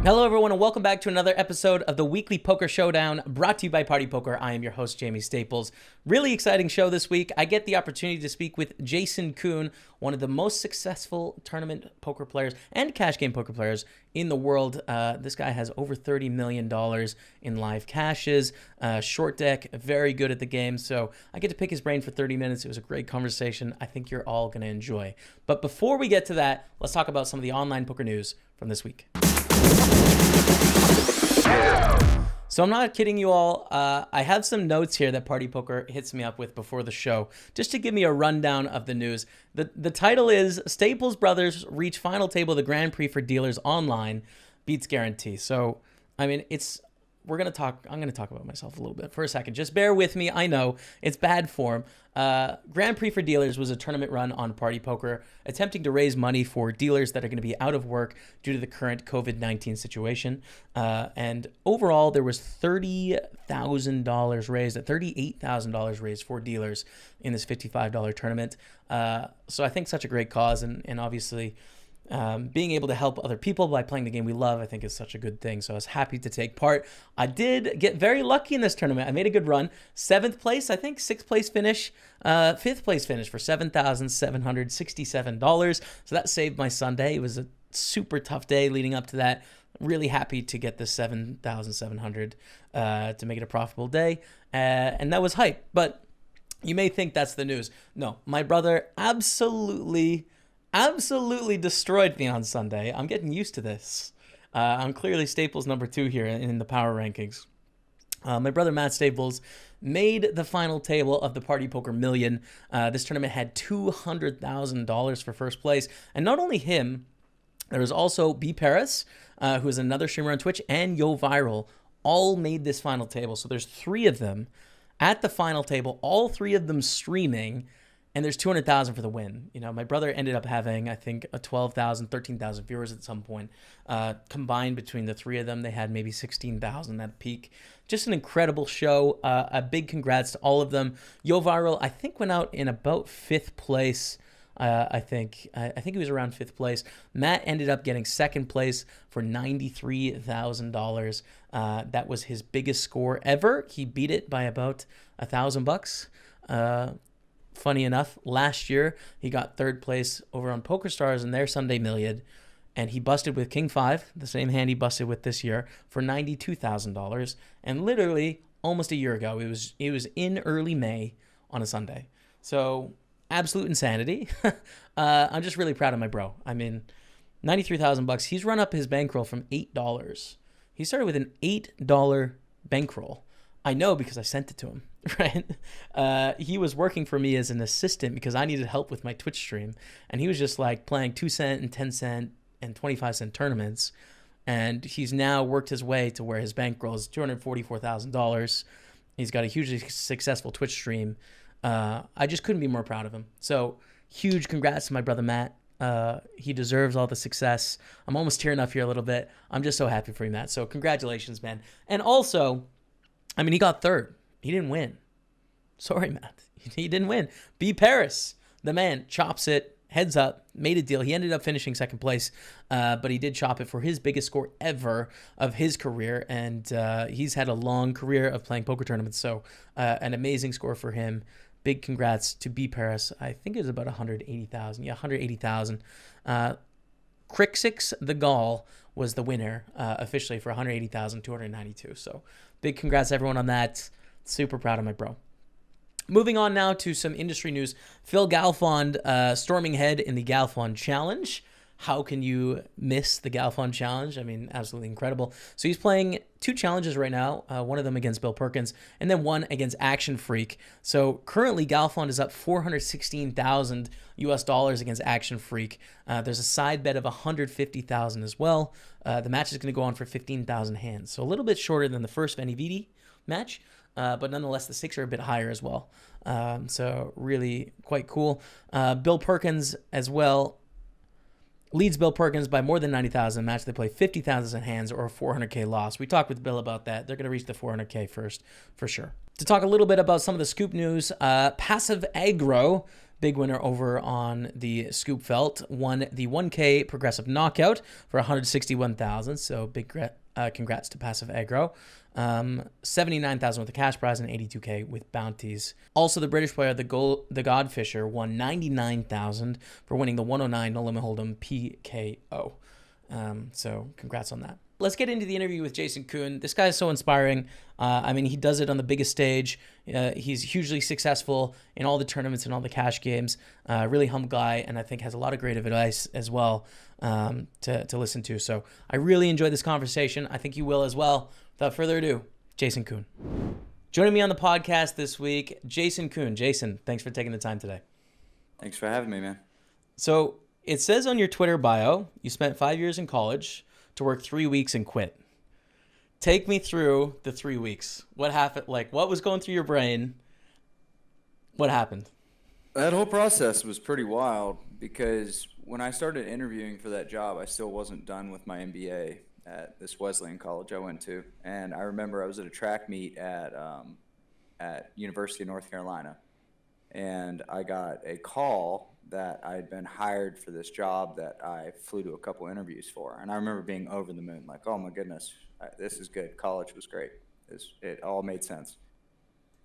Hello everyone and welcome back to another episode of the Weekly Poker Showdown brought to you by PartyPoker. I am your host, Jaime Staples. Really exciting show this week. I get the opportunity to speak with Jason Koon, one of the most successful tournament poker players and cash game poker players in the world. This guy has over $30 million in live cashes, short deck, very good at the game. So I get to pick his brain for 30 minutes. It was a great conversation. I think you're all going to enjoy. But before we get to that, let's talk about some of the online poker news from this week. So I'm not kidding you all. I have some notes here that Party Poker hits me up with before the show, just to give me a rundown of the news. The title is Staples Brothers reach final table of the Grand Prix for dealers online, beats guarantee. So, I mean, I'm going to talk about myself a little bit for a second. Just bear with me. I know it's bad form. Grand Prix for Dealers was a tournament run on Party Poker, attempting to raise money for dealers that are going to be out of work due to the current COVID-19 situation. And overall, there was $30,000 raised, $38,000 raised for dealers in this $55 tournament. So I think such a great cause, and obviously being able to help other people by playing the game we love, I think is such a good thing. So I was happy to take part. I did get very lucky in this tournament. I made a good run. 7th place, I think, 6th place finish, 5th place finish for $7,767. So that saved my Sunday. It was a super tough day leading up to that. Really happy to get the $7,700 to make it a profitable day. And that was hype. But you may think that's the news. No, my brother absolutely destroyed me on Sunday. I'm getting used to this. I'm clearly Staples number 2 here in the power rankings. My brother Matt Staples made the final table of the Party Poker Million. This tournament had $200,000 for first place. And not only him, there was also B. Paris, who is another streamer on Twitch, and Yo Viral, all made this final table. So there's 3 of them at the final table, all 3 of them streaming. And there's 200,000 for the win. You know, my brother ended up having, I think, 12,000, 13,000 viewers at some point. Combined between the 3 of them, they had maybe 16,000 at peak. Just an incredible show. A big congrats to all of them. Yo Viral, I think, went out in about 5th place. I think he was around 5th place. Matt ended up getting 2nd place for $93,000. That was his biggest score ever. He beat it by about $1,000. Funny enough, last year he got 3rd place over on PokerStars in their Sunday Million, and he busted with King 5, the same hand he busted with this year, for $92,000. And literally almost a year ago, it was in early May on a Sunday. So absolute insanity. I'm just really proud of my bro. I mean, $93,000. He's run up his bankroll from $8. He started with an $8 bankroll. I know because I sent it to him, right? He was working for me as an assistant because I needed help with my Twitch stream. And he was just like playing 2-cent and 10-cent and 25-cent tournaments. And he's now worked his way to where his bankroll is $244,000. He's got a hugely successful Twitch stream. I just couldn't be more proud of him. So huge congrats to my brother Matt. He deserves all the success. I'm almost tearing up here a little bit. I'm just so happy for you, Matt. So congratulations, man. And also, I mean, he got 3rd. He didn't win. Sorry, Matt. He didn't win. B. Paris, the man, chops it, heads up, made a deal. He ended up finishing 2nd place, but he did chop it for his biggest score ever of his career. And he's had a long career of playing poker tournaments. So an amazing score for him. Big congrats to B. Paris. I think it was about 180,000. Yeah, 180,000. Crixix the Gaul was the winner officially for 180,292. So big congrats to everyone on that. Super proud of my bro. Moving on now to some industry news. Phil Galfond storming ahead in the Galfond Challenge. How can you miss the Galfond Challenge? I mean, absolutely incredible. So he's playing 2 challenges right now, one of them against Bill Perkins, and then one against Action Freak. So currently, Galfond is up $416,000 US against Action Freak. There's a side bet of $150,000 as well. The match is going to go on for 15,000 hands. So a little bit shorter than the first Venividi match, but nonetheless, the stakes are a bit higher as well. So really quite cool. Bill Perkins as well leads Bill Perkins by more than 90,000 match. They play 50,000 hands or a 400K loss. We talked with Bill about that. They're going to reach the 400K first for sure. To talk a little bit about some of the scoop news, Passive Aggro big winner over on the Scoop Felt, won the 1K progressive knockout for 161,000. So big congrats to Passive Aggro. 79,000 with the cash prize and 82K with bounties. Also, the British player, the Godfisher, won 99,000 for winning the 109 No Limit Hold'em PKO. So congrats on that. Let's get into the interview with Jason Koon. This guy is so inspiring. I mean, he does it on the biggest stage. He's hugely successful in all the tournaments and all the cash games. Really humble guy, and I think has a lot of great advice as well to listen to. So I really enjoyed this conversation. I think you will as well. Without further ado, Jason Koon. Joining me on the podcast this week, Jason Koon. Jason, thanks for taking the time today. Thanks for having me, man. So it says on your Twitter bio, you spent 5 years in college to work 3 weeks and quit. Take me through the 3 weeks. What happened? Like, what was going through your brain? What happened? That whole process was pretty wild because when I started interviewing for that job, I still wasn't done with my MBA at this Wesleyan college I went to. And I remember I was at a track meet at University of North Carolina. And I got a call that I had been hired for this job that I flew to a couple interviews for. And I remember being over the moon, like, oh my goodness, this is good. College was great. It all made sense.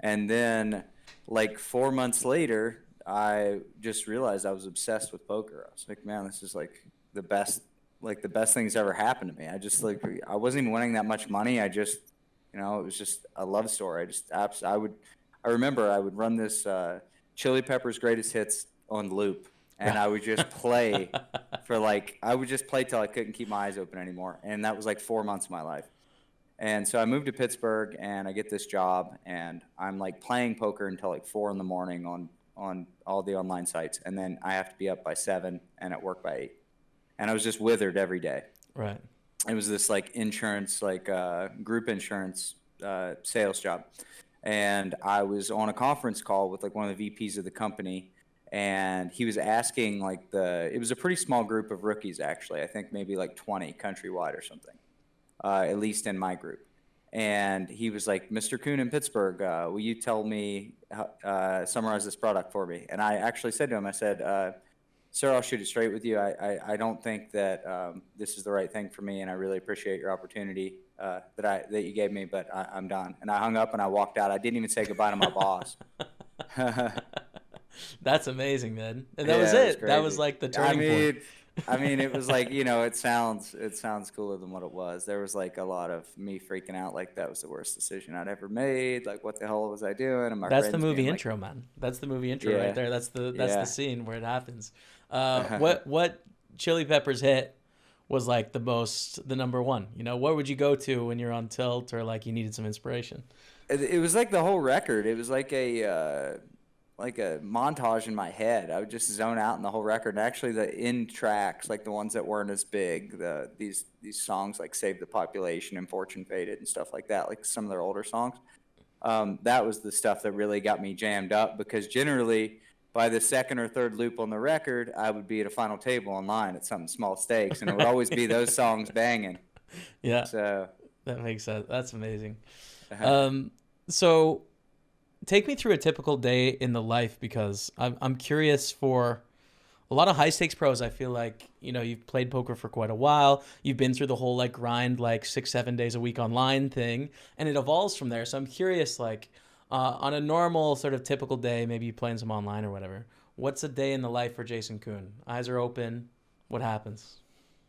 And then like 4 months later, I just realized I was obsessed with poker. I was like, man, this is like the best thing's ever happened to me. I wasn't even winning that much money. I just, it was just a love story. I remember I would run this Chili Peppers Greatest Hits on loop, and I would just play till I couldn't keep my eyes open anymore. And that was like 4 months of my life. And so I moved to Pittsburgh, and I get this job, and I'm like playing poker until like 4 in the morning on all the online sites, and then I have to be up by 7 and at work by 8. And I was just withered every day. Right. It was this like insurance, group insurance sales job. And I was on a conference call with like one of the VPs of the company, and he was asking it was a pretty small group of rookies, actually. I think maybe like 20 countrywide or something, at least in my group. And he was like, Mr. Koon in Pittsburgh, will you tell me, summarize this product for me? And I actually said to him, I said, sir, I'll shoot it straight with you. I don't think that this is the right thing for me, and I really appreciate your opportunity that you gave me, but I'm done. And I hung up and I walked out. I didn't even say goodbye to my boss. That's amazing, man. And that was it. That was like the turning point. I mean, it was like, it sounds cooler than what it was. There was like a lot of me freaking out, like that was the worst decision I'd ever made. Like, what the hell was I doing? And that's the movie intro, man. That's the movie intro right there. That's the scene where it happens. What Chili Peppers hit was like the number one? What would you go to when you're on tilt or like you needed some inspiration? It was like the whole record. It was like a montage in my head. I would just zone out in the whole record. And actually the end tracks, like the ones that weren't as big, these songs like Save the Population and Fortune Faded and stuff like that, like some of their older songs. That was the stuff that really got me jammed up, because generally by the second or third loop on the record, I would be at a final table online at some small stakes, and it would always be those songs banging. Yeah. So that makes sense. That's amazing. So take me through a typical day in the life, because I'm curious. For a lot of high stakes pros, I feel like, you've played poker for quite a while. You've been through the whole like grind, like 6-7 days a week online thing, and it evolves from there. So I'm curious, like on a normal sort of typical day, maybe you playing some online or whatever. What's a day in the life for Jason Koon? Eyes are open. What happens?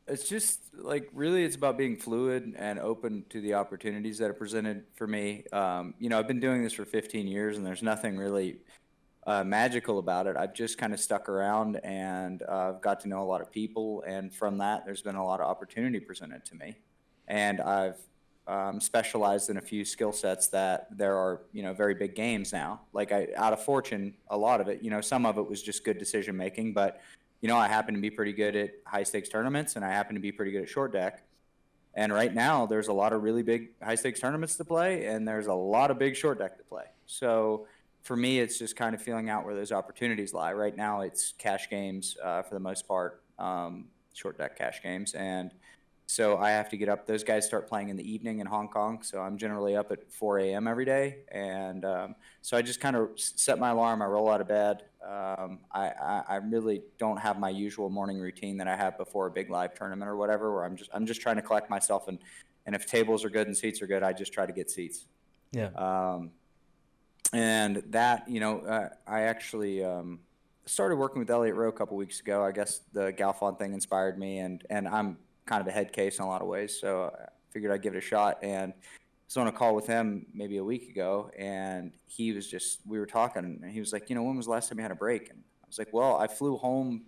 It's just like, really, it's about being fluid and open to the opportunities that are presented for me. I've been doing this for 15 years, and there's nothing really magical about it. I've just kind of stuck around, and I've got to know a lot of people, and from that, there's been a lot of opportunity presented to me. And I've specialized in a few skill sets that there are, very big games now. Like out of Fortune, a lot of it, some of it was just good decision making, but I happen to be pretty good at high stakes tournaments, and I happen to be pretty good at short deck. And right now there's a lot of really big high stakes tournaments to play, and there's a lot of big short deck to play. So for me, it's just kind of feeling out where those opportunities lie. Right now it's cash games for the most part, short deck cash games. And So I have to get up. Those guys start playing in the evening in Hong Kong. So I'm generally up at 4 a.m. every day. And so I just kind of set my alarm. I roll out of bed. I really don't have my usual morning routine that I have before a big live tournament or whatever, where I'm just trying to collect myself. And if tables are good and seats are good, I just try to get seats. Yeah. And that, I actually started working with Elliott Rowe a couple weeks ago. I guess the Galfond thing inspired me, and I'm kind of a head case in a lot of ways, so I figured I'd give it a shot. And I was on a call with him maybe a week ago, and we were talking, and he was like, when was the last time you had a break? And I was like, well, I flew home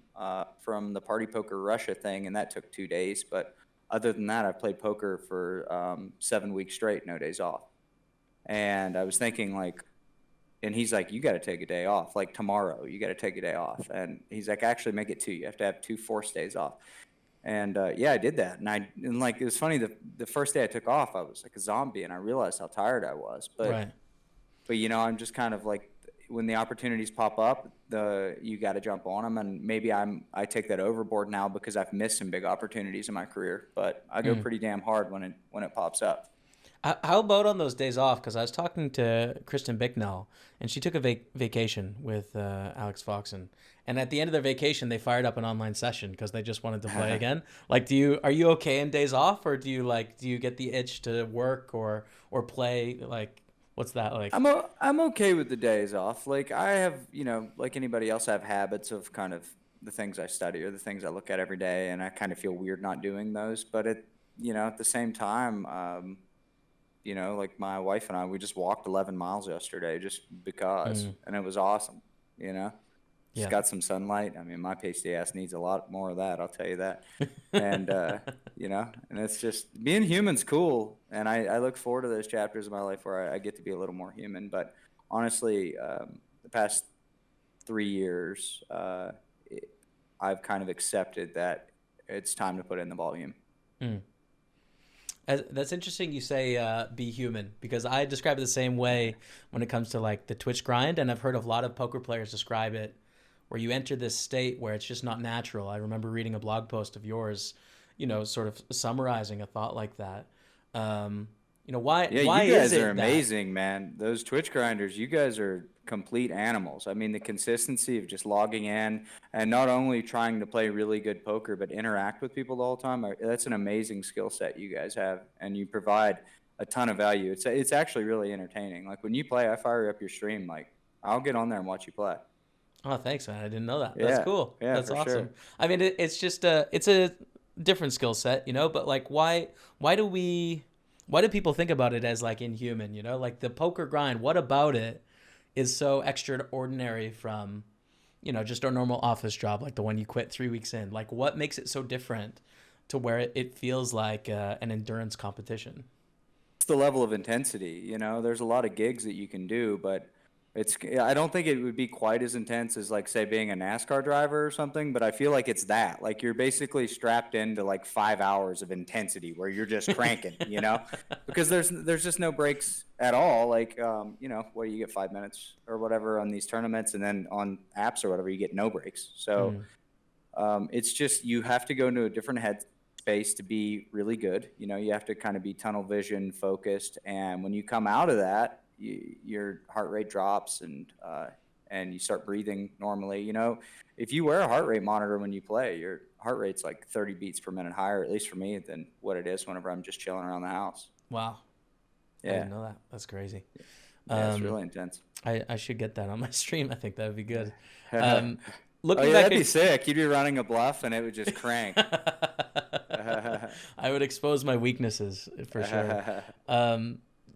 from the PartyPoker Russia thing, and that took 2 days. But other than that, I've played poker for 7 weeks straight, no days off. And I was thinking, like, and he's like, you got to take a day off, like tomorrow, you got to take a day off. And he's like, actually make it 2. You have to have 2 forced days off. And yeah, I did that. And like, it was funny, the first day I took off, I was like a zombie, and I realized how tired I was. But I'm just kind of like, when the opportunities pop up, you got to jump on them. And maybe I take that overboard now because I've missed some big opportunities in my career, but I go pretty damn hard when it pops up. How about on those days off? Because I was talking to Kristen Bicknell, and she took a vacation with Alex Foxen. And at the end of their vacation, they fired up an online session because they just wanted to play again. Like, are you okay in days off, or do you get the itch to work or play? Like, what's that like? I'm okay with the days off. Like, I have, like anybody else, I have habits of kind of the things I study or the things I look at every day, and I kind of feel weird not doing those. But at the same time, like my wife and I, we just walked 11 miles yesterday just because, and it was awesome, Just got some sunlight. I mean, my pasty ass needs a lot more of that, I'll tell you that. And, and it's just, being human's cool. And I look forward to those chapters of my life where I get to be a little more human. But honestly, the past 3 years, I've kind of accepted that it's time to put in the volume. That's interesting you say be human, because I describe it the same way when it comes to like the Twitch grind, and I've heard a lot of poker players describe it where you enter this state where it's just not natural. I remember reading a blog post of yours, sort of summarizing a thought like that. Why you guys is it are amazing, man. Those Twitch grinders, you guys are complete animals. I mean, the consistency of just logging in and not only trying to play really good poker, but interact with people the whole time. That's an amazing skill set you guys have, and you provide a ton of value. It's actually really entertaining. Like, when you play, I fire up your stream. Like, I'll get on there and watch you play. Oh, thanks, man. I didn't know that. That's cool. Yeah, that's awesome. Sure. I mean, it's just it's a different skill set, but like, why do people think about it as like inhuman, like the poker grind? What about it is so extraordinary from, just a normal office job, like the one you quit 3 weeks in? Like, what makes it so different to where it feels like an endurance competition? It's the level of intensity. There's a lot of gigs that you can do, but I don't think it would be quite as intense as, like, say, being a NASCAR driver or something, but I feel like it's that. Like, you're basically strapped into like 5 hours of intensity where you're just cranking, because there's just no breaks at all. Like, what do you get, 5 minutes or whatever on these tournaments, and then on apps or whatever, you get no breaks. So it's just, you have to go into a different headspace to be really good. You have to kind of be tunnel vision focused. And when you come out of that, your heart rate drops, and you start breathing normally. If you wear a heart rate monitor when you play, your heart rate's like 30 beats per minute higher, at least for me, than what it is whenever I'm just chilling around the house. Wow. Yeah. I didn't know that. That's crazy. Yeah, it's really intense. I should get that on my stream. I think that would be good. Looking back, that'd be sick. You'd be running a bluff and it would just crank. I would expose my weaknesses for sure.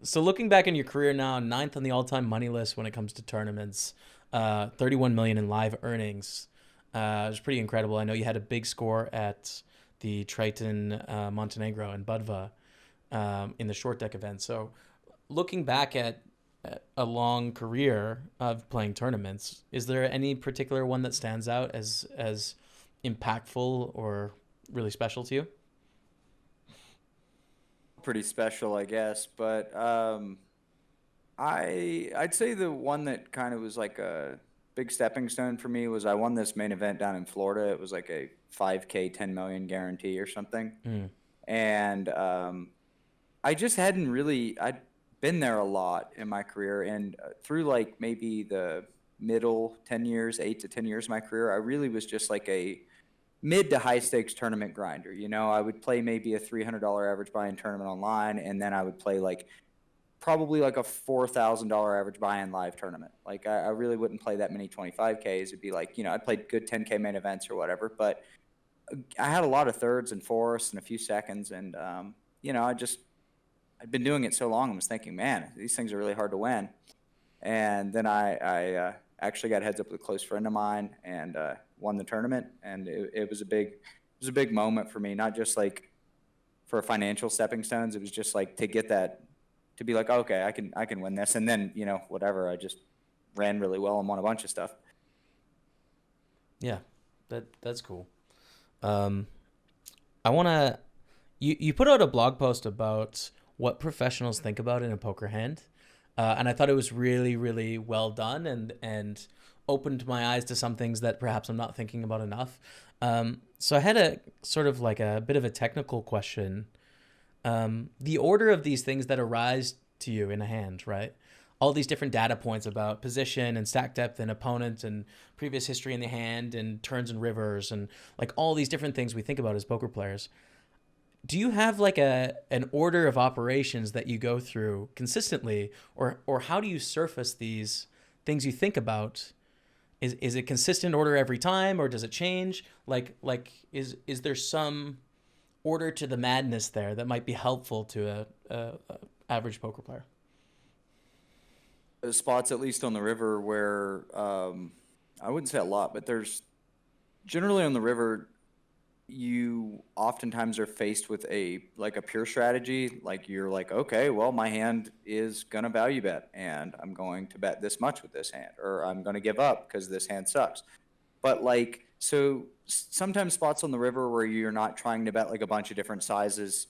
So looking back in your career now, 9th on the all-time money list when it comes to tournaments, 31 million in live earnings. It was pretty incredible. I know you had a big score at the Triton Montenegro and Budva in the short deck event. So looking back at a long career of playing tournaments, is there any particular one that stands out as impactful or really special to you? Pretty special, I guess, but I'd say the one that kind of was like a big stepping stone for me was I won this main event down in Florida. It was like a 5K 10 million guarantee or something. And I just hadn't really, I'd been there a lot in my career. And through like maybe the middle 10 years, 8 to 10 years of my career, I really was just like a mid to high stakes tournament grinder. You know, I would play maybe a $300 average buy-in tournament online, and then I would play like probably like a $4,000 average buy-in live tournament. Like I really wouldn't play that many 25Ks. It'd be like, you know, I played good 10K main events or whatever, but I had a lot of thirds and fourths and a few seconds. And, you know, I'd been doing it so long, I was thinking, man, these things are really hard to win. And then I actually got heads up with a close friend of mine and won the tournament. And it was a big moment for me, not just like for financial stepping stones. It was just like to get that, to be like, okay, I can win this. And then, you know, whatever, I just ran really well and won a bunch of stuff. Yeah, that's cool. I want to, you put out a blog post about what professionals think about in a poker hand. And I thought it was really, really well done and opened my eyes to some things that perhaps I'm not thinking about enough. So I had a sort of like a bit of a technical question. The order of these things that arise to you in a hand, right? All these different data points about position and stack depth and opponent and previous history in the hand and turns and rivers and like all these different things we think about as poker players. Do you have like an order of operations that you go through consistently, or how do you surface these things you think about? Is it consistent order every time, or does it change? Like is there some order to the madness there that might be helpful to a average poker player? Spots, at least on the river, where I wouldn't say a lot, but there's generally on the river, you oftentimes are faced with a pure strategy. Like you're like, okay, well, my hand is gonna value bet, and I'm going to bet this much with this hand, or I'm gonna give up because this hand sucks. But like, so sometimes spots on the river where you're not trying to bet like a bunch of different sizes,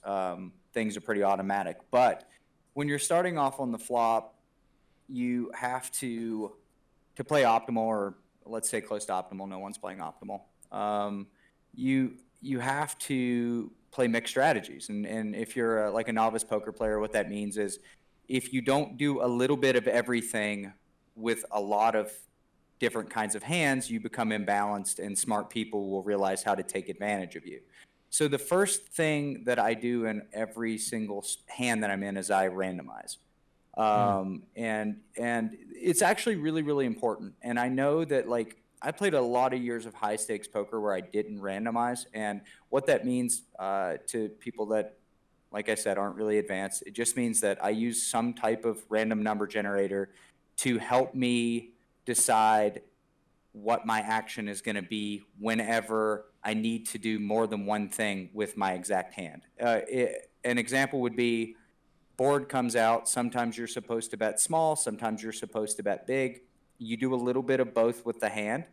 things are pretty automatic. But when you're starting off on the flop, you have to play optimal, or let's say close to optimal. No one's playing optimal. You have to play mixed strategies, and if you're like a novice poker player, what that means is if you don't do a little bit of everything with a lot of different kinds of hands, you become imbalanced, and smart people will realize how to take advantage of you. So the first thing that I do in every single hand that I'm in is I randomize. And it's actually really, really important. And I know that like I played a lot of years of high stakes poker where I didn't randomize. And what that means to people that, like I said, aren't really advanced, it just means that I use some type of random number generator to help me decide what my action is going to be whenever I need to do more than one thing with my exact hand. An example would be board comes out. Sometimes you're supposed to bet small. Sometimes you're supposed to bet big. You do a little bit of both with the hand.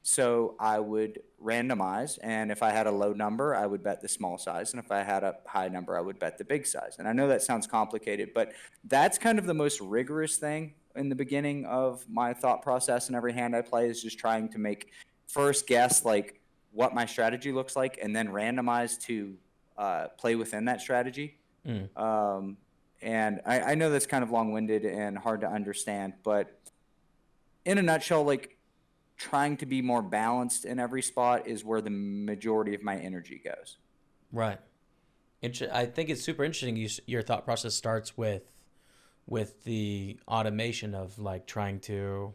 So I would randomize, and if I had a low number, I would bet the small size, and if I had a high number, I would bet the big size. And I know that sounds complicated, but that's kind of the most rigorous thing in the beginning of my thought process in every hand I play, is just trying to make first guess like what my strategy looks like, and then randomize to play within that strategy. And I know that's kind of long-winded and hard to understand, but in a nutshell, like trying to be more balanced in every spot is where the majority of my energy goes. Right. I think it's super interesting. Your thought process starts with the automation of like trying to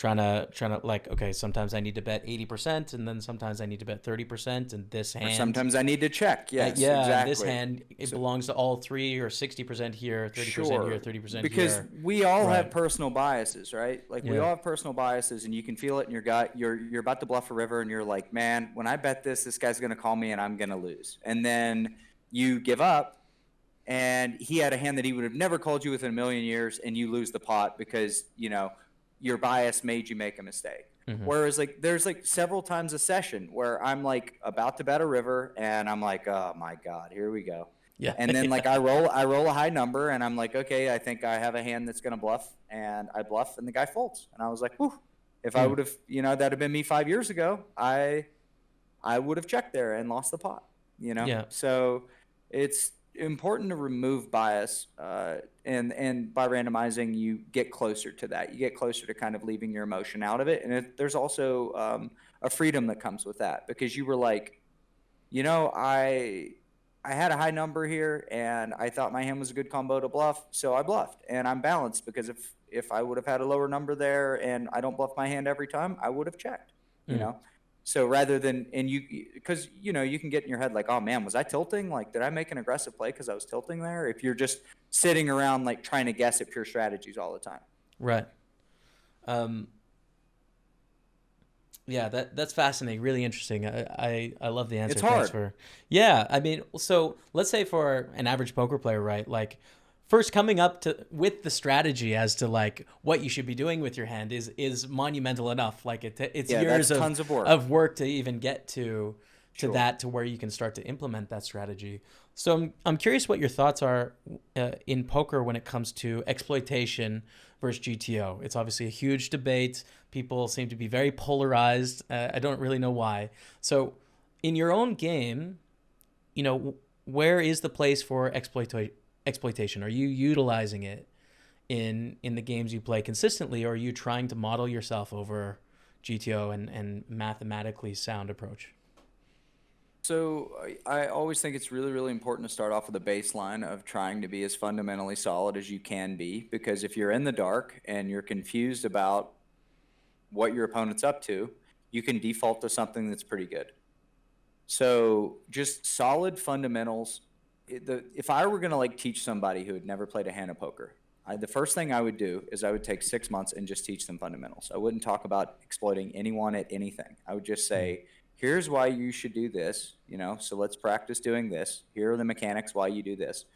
like, okay, sometimes I need to bet 80%, and then sometimes I need to bet 30%, and this hand. Or sometimes I need to check. Yes, yeah, exactly. This hand, it belongs to all three, or 60% here, 30% here, 30% here. Because we all have personal biases, right? Like we all have personal biases, and you can feel it in your gut. You're about to bluff a river, and you're like, man, when I bet this guy's going to call me, and I'm going to lose. And then you give up, and he had a hand that he would have never called you within a million years, and you lose the pot because, you know, your bias made you make a mistake. Whereas like there's like several times a session where I'm like about to bet a river, and I'm like, oh my God, here we go. Yeah. And then like I roll a high number, and I'm like, okay, I think I have a hand that's gonna bluff, and I bluff, and the guy folds. And I was like, whew, if I would have, you know, that'd have been me 5 years ago, I would have checked there and lost the pot. Yeah. So it's important to remove bias, and by randomizing, you get closer to that. You get closer to kind of leaving your emotion out of it, and there's also a freedom that comes with that, because you were like, I had a high number here, and I thought my hand was a good combo to bluff, so I bluffed, and I'm balanced, because if I would have had a lower number there and I don't bluff my hand every time, I would have checked, you Mm. know. So rather than, and because you can get in your head like, oh man, was I tilting? Like, did I make an aggressive play because I was tilting there? If you're just sitting around like trying to guess at pure strategies all the time. Right. Um, yeah, that's fascinating. Really interesting. I love the answer. It's Thanks hard. for. Yeah, I mean, so let's say for an average poker player, right? Like, first coming up to with the strategy as to like what you should be doing with your hand is monumental enough. Like it's Yeah, years that's tons of work. of work to even get to Sure. that to where you can start to implement that strategy. So I'm curious what your thoughts are in poker when it comes to exploitation versus GTO. It's obviously a huge debate. People seem to be very polarized. I don't really know why. So in your own game, where is the place for exploitation? Are you utilizing it in the games you play consistently, or are you trying to model yourself over GTO and mathematically sound approach? So I always think it's really, really important to start off with a baseline of trying to be as fundamentally solid as you can be, because if you're in the dark and you're confused about what your opponent's up to, you can default to something that's pretty good. So just solid fundamentals. If I were going to like teach somebody who had never played a hand of poker, the first thing I would do is I would take 6 months and just teach them fundamentals. I wouldn't talk about exploiting anyone at anything. I would just Mm. say, here's why you should do this, so let's practice doing this. Here are the mechanics why you do this.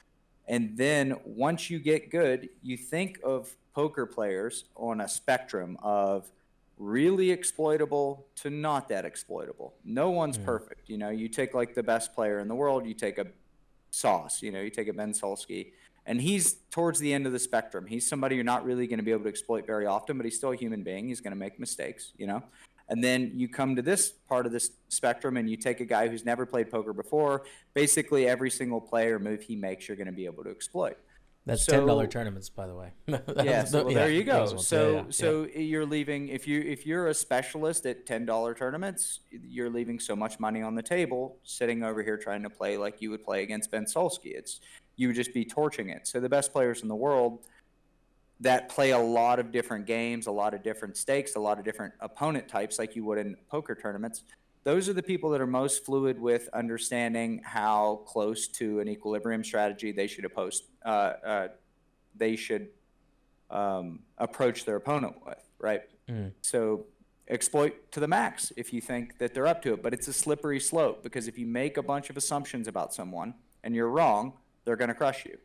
And then once you get good, you think of poker players on a spectrum of really exploitable to not that exploitable. No one's Mm. perfect. You take like the best player in the world, you take a Sauce, you take a Ben Solsky, and he's towards the end of the spectrum. He's somebody you're not really going to be able to exploit very often, but he's still a human being. He's going to make mistakes. And then you come to this part of this spectrum and you take a guy who's never played poker before. Basically, every single play or move he makes, you're going to be able to exploit. That's $10 So tournaments, by the way. yes, well Yeah, there you go. those ones. Yeah, yeah, yeah. So you're leaving, if you're a specialist at $10 tournaments, you're leaving so much money on the table sitting over here trying to play like you would play against Ben Solsky. You would just be torching it. So the best players in the world that play a lot of different games, a lot of different stakes, a lot of different opponent types like you would in poker tournaments, those are the people that are most fluid with understanding how close to an equilibrium strategy they should approach their opponent with, right? Mm. So exploit to the max if you think that they're up to it, but it's a slippery slope, because if you make a bunch of assumptions about someone and you're wrong, they're going to crush you,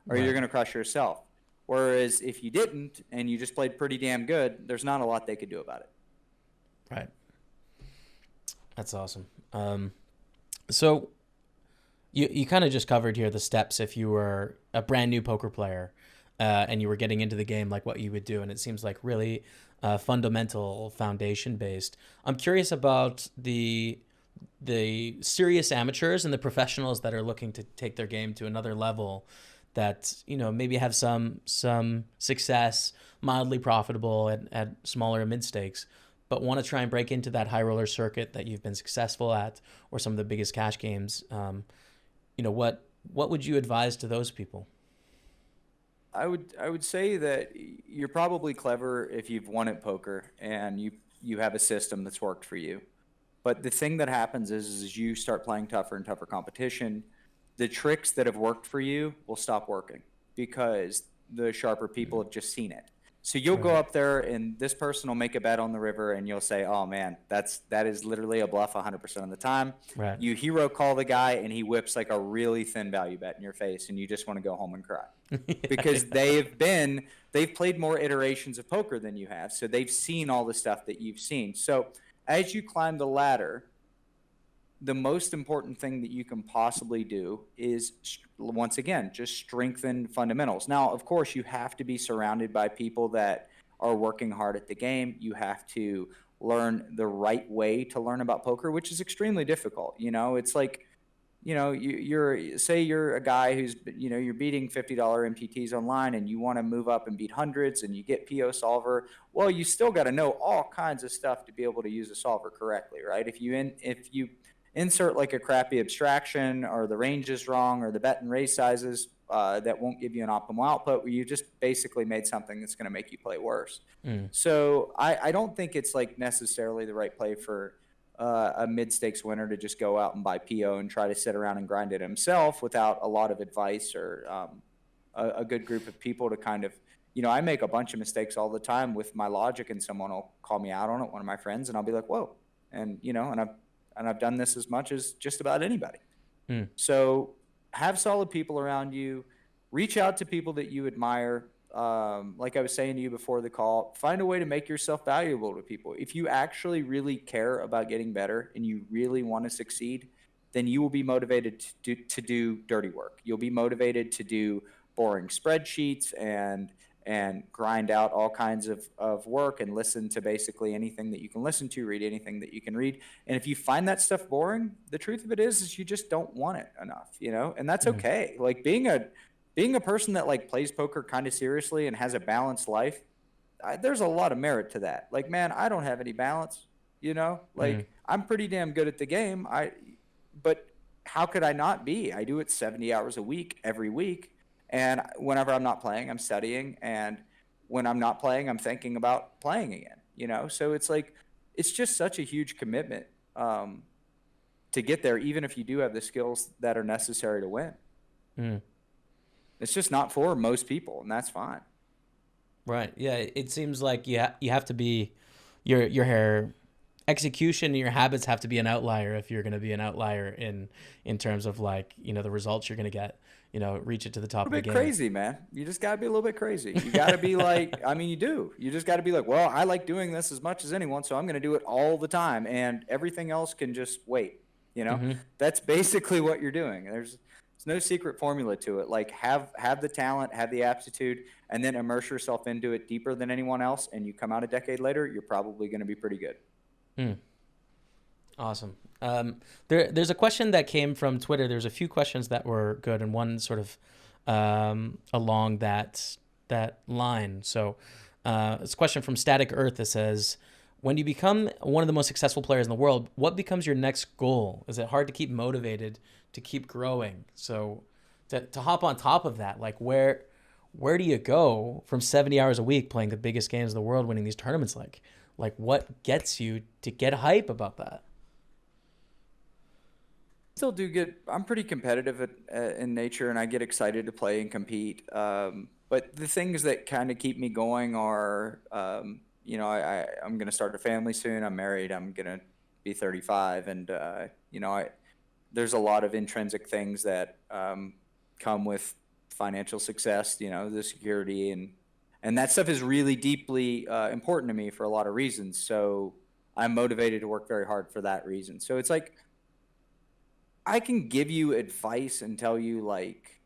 or Right, you're going to crush yourself. Whereas if you didn't and you just played pretty damn good, there's not a lot they could do about it. right. That's awesome. So you kind of just covered here the steps if you were a brand new poker player and you were getting into the game, like what you would do, and it seems like really fundamental, foundation based. I'm curious about the serious amateurs and the professionals that are looking to take their game to another level, that maybe have some success, mildly profitable at smaller and mid stakes, but want to try and break into that high roller circuit that you've been successful at, or some of the biggest cash games. What would you advise to those people? I would say that you're probably clever if you've won at poker and you have a system that's worked for you. But the thing that happens is you start playing tougher and tougher competition, the tricks that have worked for you will stop working, because the sharper people have just seen it. So you'll go Right. up there and this person will make a bet on the river and you'll say, "Oh man, that is literally a bluff 100% of the time." Right. You hero call the guy and he whips like a really thin value bet in your face and you just want to go home and cry, because they've played more iterations of poker than you have, so they've seen all the stuff that you've seen. So as you climb the ladder, the most important thing that you can possibly do is, once again, just strengthen fundamentals. Now, of course, you have to be surrounded by people that are working hard at the game. You have to learn the right way to learn about poker, which is extremely difficult. It's like you're a guy who's, you're beating $50 MTTs online and you want to move up and beat hundreds and you get PO solver. Well, you still got to know all kinds of stuff to be able to use a solver correctly, right? If you insert like a crappy abstraction, or the range is wrong, or the bet and raise sizes that won't give you an optimal output, where you just basically made something that's going to make you play worse. So I don't think it's like necessarily the right play for a mid-stakes winner to just go out and buy PO and try to sit around and grind it himself without a lot of advice or a good group of people to kind of, I make a bunch of mistakes all the time with my logic, and someone will call me out on it, one of my friends, and I'll be like, whoa. And, and I've done this as much as just about anybody. So have solid people around you, reach out to people that you admire. Like I was saying to you before the call, find a way to make yourself valuable to people. If you actually really care about getting better and you really want to succeed, then you will be motivated to do dirty work. You'll be motivated to do boring spreadsheets and grind out all kinds of work and listen to basically anything that you can listen to, read anything that you can read. And if you find that stuff boring, the truth of it is you just don't want it enough, and that's okay. Like being a person that like plays poker kind of seriously and has a balanced life, there's a lot of merit to that. Like, man, I don't have any balance, I'm pretty damn good at the game. But how could I not be? I do it 70 hours a week, every week. And whenever I'm not playing, I'm studying. And when I'm not playing, I'm thinking about playing again, So it's like, it's just such a huge commitment to get there, even if you do have the skills that are necessary to win. It's just not for most people, and that's fine. Right. Yeah. It seems like you have to be your execution and your habits have to be an outlier if you're going to be an outlier in terms of like, the results you're going to get, reach it to the top of the game. A little bit crazy, man. You just got to be a little bit crazy. You got to be like, you do. You just got to be like, well, I like doing this as much as anyone, so I'm going to do it all the time, and everything else can just wait. That's basically what you're doing. There's no secret formula to it. Like have the talent, have the aptitude, and then immerse yourself into it deeper than anyone else. And you come out a decade later, you're probably going to be pretty good. Awesome. There's a question that came from Twitter. There's a few questions that were good, and one sort of along that line. So it's a question from Static Earth that says, when you become one of the most successful players in the world, what becomes your next goal? Is it hard to keep motivated to keep growing? So to hop on top of that, like where do you go from 70 hours a week playing the biggest games in the world, winning these tournaments? Like what gets you to get hype about that? Still do good. I'm pretty competitive in nature, and I get excited to play and compete. But the things that kind of keep me going are, I'm going to start a family soon. I'm married. I'm going to be 35. And, there's a lot of intrinsic things that come with financial success, the security and that stuff is really deeply important to me for a lot of reasons. So I'm motivated to work very hard for that reason. So it's like, I can give you advice and tell you like,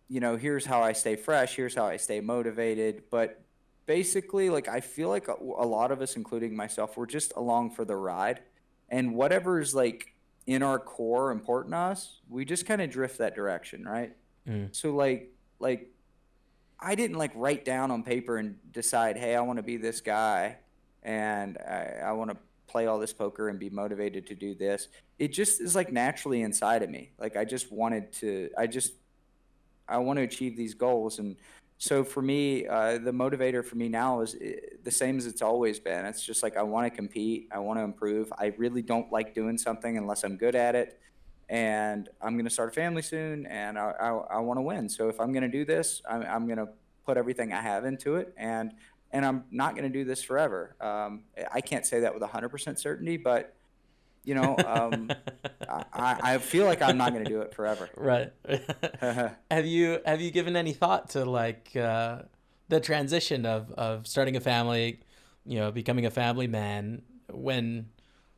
here's how I stay fresh. Here's how I stay motivated. But basically, like, I feel like a lot of us, including myself, we're just along for the ride. And whatever's like in our core important to us, we just kind of drift that direction, right? So like I didn't like write down on paper and decide, hey, I want to be this guy and I want to play all this poker and be motivated to do this. It just is like naturally inside of me. Like I want to achieve these goals. And so for me, the motivator for me now is the same as it's always been. It's just like, I want to compete. I want to improve. I really don't like doing something unless I'm good at it. And I'm going to start a family soon, and I want to win. So if I'm going to do this, I'm going to put everything I have into it, and I'm not going to do this forever. I can't say that with 100% certainty, but I feel like I'm not going to do it forever. Right. Have you given any thought to like the transition of starting a family, becoming a family man when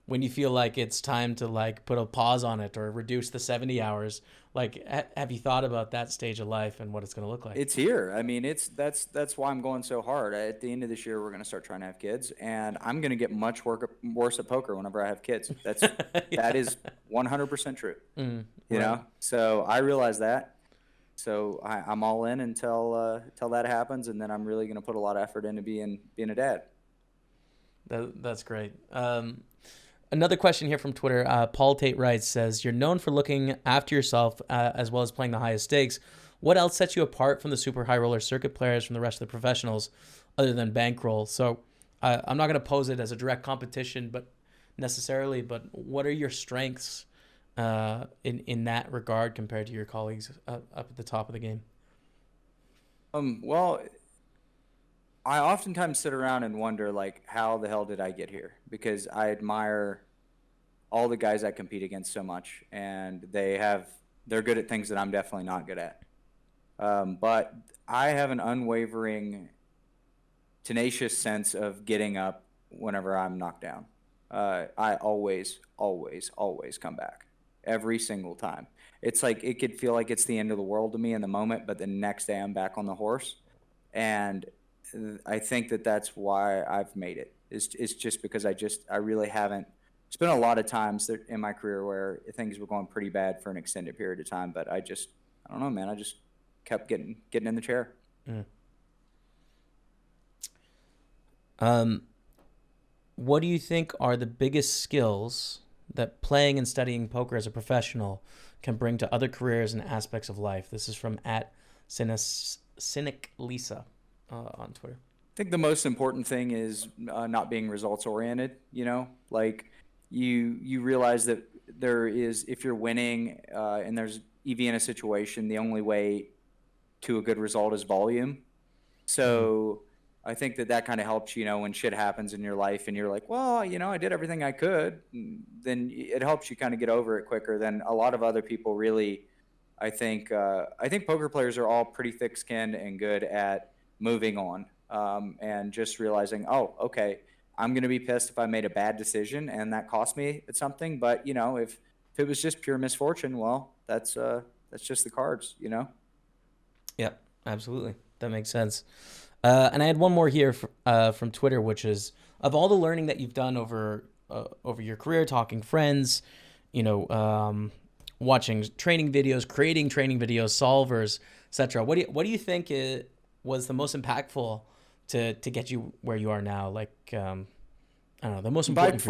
when you feel like it's time to like put a pause on it or reduce the 70 hours? Like, have you thought about that stage of life and what it's going to look like? It's here. I mean, that's why I'm going so hard. At the end of this year, we're going to start trying to have kids, and I'm going to get much worse at poker whenever I have kids. That Yeah. is 100% true. You Right. know, so I realize that. So I'm all in until that happens, and then I'm really going to put a lot of effort into being a dad. That's great. Another question here from Twitter. Paul Tate writes, says, you're known for looking after yourself as well as playing the highest stakes. What else sets you apart from the super high roller circuit players from the rest of the professionals other than bankroll? So I'm not going to pose it as a direct competition, but what are your strengths in that regard compared to your colleagues up at the top of the game? Well, I oftentimes sit around and wonder, like, how the hell did I get here? Because I admire all the guys I compete against so much, and they're good at things that I'm definitely not good at. But I have an unwavering, tenacious sense of getting up whenever I'm knocked down. I always, always, always come back every single time. It's like it could feel like it's the end of the world to me in the moment, but the next day I'm back on the horse, and I think that's why I've made it. It's just because I really haven't. It's been a lot of times in my career where things were going pretty bad for an extended period of time, but I don't know, man. I just kept getting in the chair. Mm. What do you think are the biggest skills that playing and studying poker as a professional can bring to other careers and aspects of life? This is from @Cynic Lisa on Twitter. I think the most important thing is not being results oriented. You know, like you realize that if you're winning and there's EV in a situation, the only way to a good result is volume. So I think that kind of helps, you know, when shit happens in your life and you're like, well, you know, I did everything I could. Then it helps you kind of get over it quicker than a lot of other people really. I think poker players are all pretty thick skinned and good at moving on and just realizing, oh, okay, I'm going to be pissed if I made a bad decision and that cost me something. But, you know, if it was just pure misfortune, well, that's just the cards, you know? Yep, absolutely. That makes sense. And I had one more here from Twitter, which is, of all the learning that you've done over your career, talking friends, you know, watching training videos, creating training videos, solvers, etc. What do you think was the most impactful to get you where you are now? Like, I don't know, the most important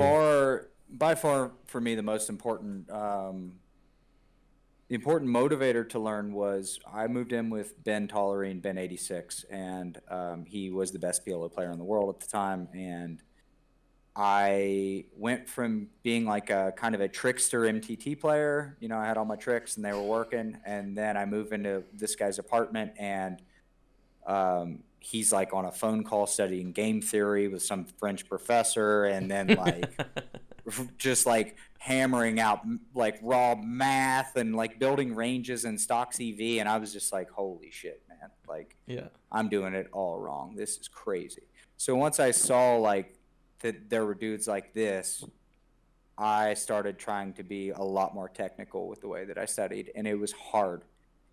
by far for me, the most important. The important motivator to learn was I moved in with Ben Tollerine, Ben 86, and he was the best PLO player in the world at the time. And I went from being like a kind of a trickster MTT player, you know, I had all my tricks and they were working. And then I moved into this guy's apartment and he's like on a phone call studying game theory with some French professor. And then like just like hammering out like raw math and like building ranges and stocks EV. And I was just like, holy shit, man. Like, yeah. I'm doing it all wrong. This is crazy. So once I saw like that there were dudes like this, I started trying to be a lot more technical with the way that I studied. And it was hard.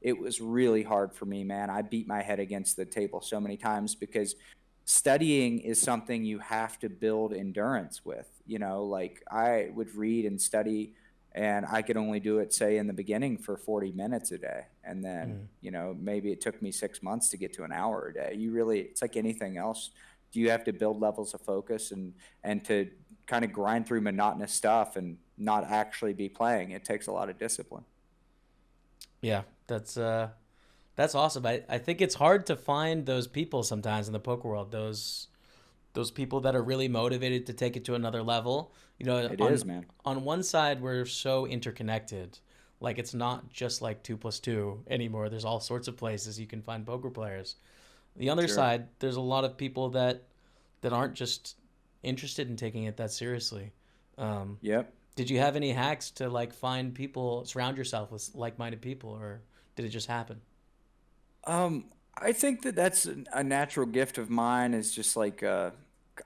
It was really hard for me, man. I beat my head against the table so many times because studying is something you have to build endurance with. You know, like I would read and study and I could only do it, say, in the beginning for 40 minutes a day. And then, you know, maybe it took me 6 months to get to an hour a day. It's like anything else. You have to build levels of focus and to kind of grind through monotonous stuff and not actually be playing. It takes a lot of discipline. Yeah, that's awesome. I think it's hard to find those people sometimes in the poker world. Those people that are really motivated to take it to another level. You know, It is, man. On one side, we're so interconnected. Like, it's not just like 2 + 2 anymore. There's all sorts of places you can find poker players. The other side, there's a lot of people that aren't just interested in taking it that seriously. Yep. Did you have any hacks to like find people, surround yourself with like-minded people, or did it just happen? I think that's a natural gift of mine is just like kind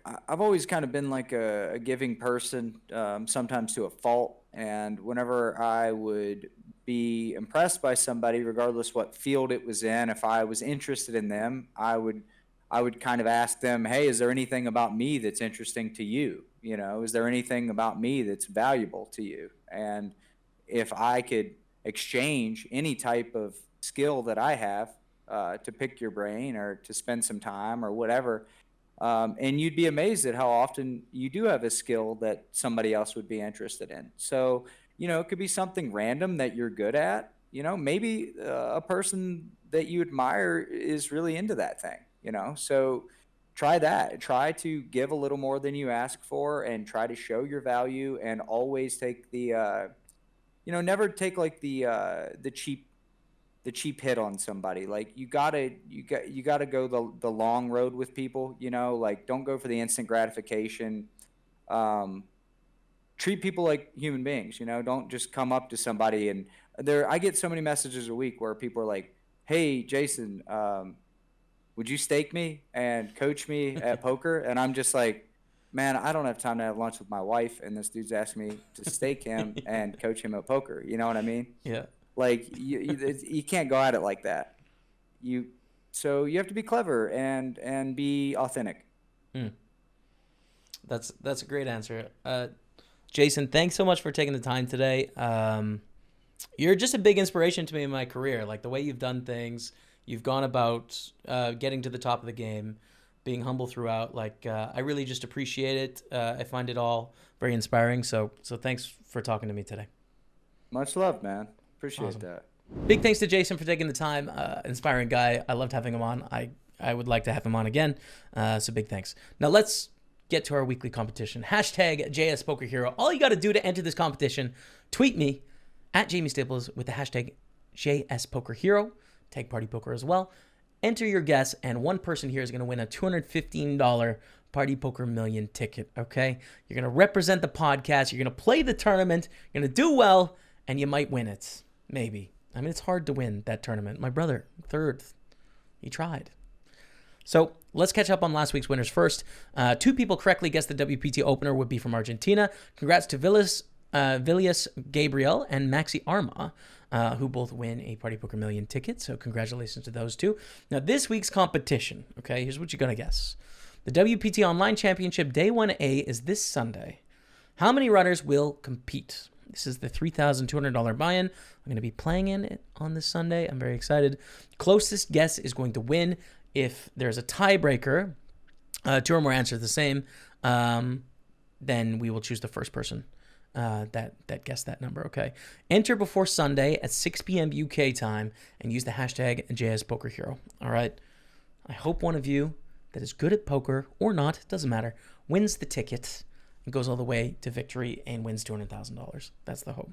I've always kind of been like a giving person, sometimes to a fault. And whenever I would be impressed by somebody, regardless what field it was in, if I was interested in them, I would kind of ask them, hey, is there anything about me that's interesting to you? You know, is there anything about me that's valuable to you? And if I could exchange any type of skill that I have, to pick your brain or to spend some time or whatever, and you'd be amazed at how often you do have a skill that somebody else would be interested in. So, it could be something random that you're good at. Maybe a person that you admire is really into that thing. So try that. Try to give a little more than you ask for, and try to show your value, and always take never take like the cheap hit on somebody. Like you gotta go the long road with people. Like, don't go for the instant gratification. Um, Treat people like human beings. Don't just come up to somebody and I get so many messages a week where people are like, "Hey, Jason, would you stake me and coach me at poker?" And I'm just like, man, I don't have time to have lunch with my wife, and this dude's asking me to stake him and coach him at poker. You know what I mean? Yeah. Like, you can't go at it like that. So you have to be clever and be authentic. That's a great answer. Jason, thanks so much for taking the time today. You're just a big inspiration to me in my career. Like, the way you've done things, you've gone about getting to the top of the game, being humble throughout. Like, I really just appreciate it. I find it all very inspiring. So thanks for talking to me today. Much love, man. Appreciate Awesome. that. Big thanks to Jason for taking the time. Inspiring guy. I loved having him on. I would like to have him on again. So big thanks. Now let's get to our weekly competition. Hashtag JS Poker Hero. All you got to do to enter this competition, tweet me at Jaime Staples with the hashtag JS Poker Hero. Tag PartyPoker as well. Enter your guess, and one person here is going to win a $215 Party Poker Million ticket, okay? You're going to represent the podcast. You're going to play the tournament. You're going to do well, and you might win it. Maybe. I mean, it's hard to win that tournament. My brother, third. He tried. So let's catch up on last week's winners first. 2 people correctly guessed the WPT opener would be from Argentina. Congrats to Villius Gabriel and Maxi Arma, who both win a Party Poker Million ticket. So congratulations to those 2. Now, this week's competition, okay, here's what you got to guess. The WPT Online Championship Day 1A is this Sunday. How many runners will compete? This is the $3,200 buy-in. I'm going to be playing in it on this Sunday. I'm very excited. Closest guess is going to win. If there's a tiebreaker, 2 or more answers the same, then we will choose the first person that guessed that number, okay? Enter before Sunday at 6 p.m. UK time and use the hashtag JSPokerHero, all right? I hope one of you that is good at poker or not, doesn't matter, wins the ticket and goes all the way to victory and wins $200,000. That's the hope.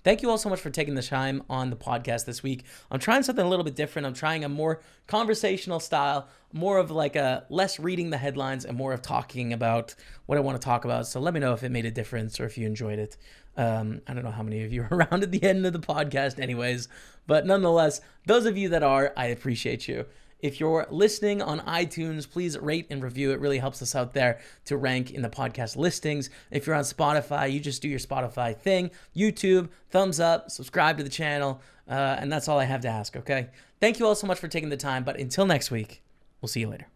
Thank you all so much for taking the time on the podcast this week. I'm trying something a little bit different. I'm trying a more conversational style, more of like a less reading the headlines and more of talking about what I want to talk about. So let me know if it made a difference or if you enjoyed it. I don't know how many of you are around at the end of the podcast anyways, but nonetheless, those of you that are, I appreciate you. If you're listening on iTunes, please rate and review. It really helps us out there to rank in the podcast listings. If you're on Spotify, you just do your Spotify thing. YouTube, thumbs up, subscribe to the channel, and that's all I have to ask, okay? Thank you all so much for taking the time, but until next week, we'll see you later.